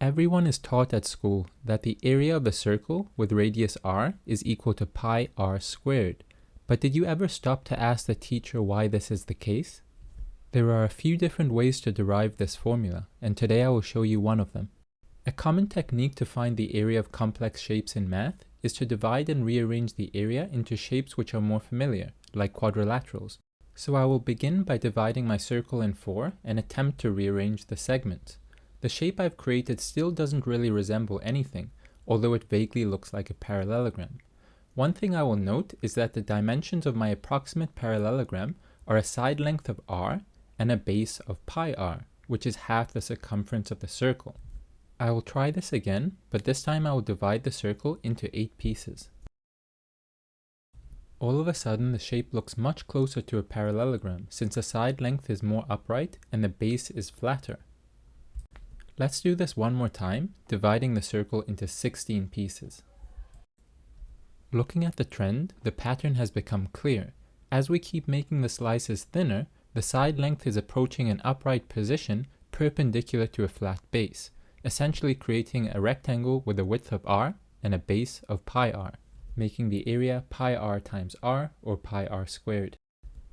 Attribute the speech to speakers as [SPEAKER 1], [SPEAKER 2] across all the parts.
[SPEAKER 1] Everyone is taught at school that the area of a circle with radius r is equal to pi r squared. But did you ever stop to ask the teacher why this is the case? There are a few different ways to derive this formula, and today I will show you one of them. A common technique to find the area of complex shapes in math is to divide and rearrange the area into shapes which are more familiar, like quadrilaterals. So I will begin by dividing my circle in 4 and attempt to rearrange the segments. The shape I've created still doesn't really resemble anything, although it vaguely looks like a parallelogram. One thing I will note is that the dimensions of my approximate parallelogram are a side length of r and a base of pi r, which is half the circumference of the circle. I will try this again, but this time I will divide the circle into 8 pieces. All of a sudden the shape looks much closer to a parallelogram since the side length is more upright and the base is flatter. Let's do this one more time, dividing the circle into 16 pieces. Looking at the trend, the pattern has become clear. As we keep making the slices thinner, the side length is approaching an upright position perpendicular to a flat base, essentially creating a rectangle with a width of r and a base of pi r, making the area pi r times r, or pi r squared.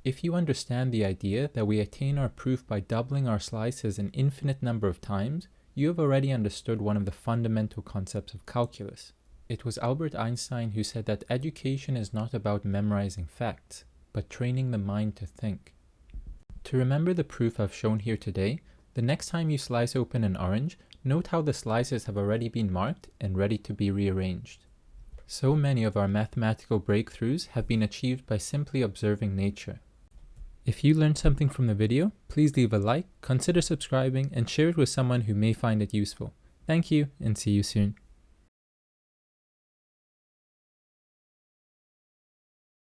[SPEAKER 1] If you understand the idea that we attain our proof by doubling our slices an infinite number of times, you have already understood one of the fundamental concepts of calculus. It was Albert Einstein who said that education is not about memorizing facts, but training the mind to think. To remember the proof I've shown here today, the next time you slice open an orange, note how the slices have already been marked and ready to be rearranged. So many of our mathematical breakthroughs have been achieved by simply observing nature. If you learned something from the video, please leave a like, consider subscribing, and share it with someone who may find it useful. Thank you, and see you soon.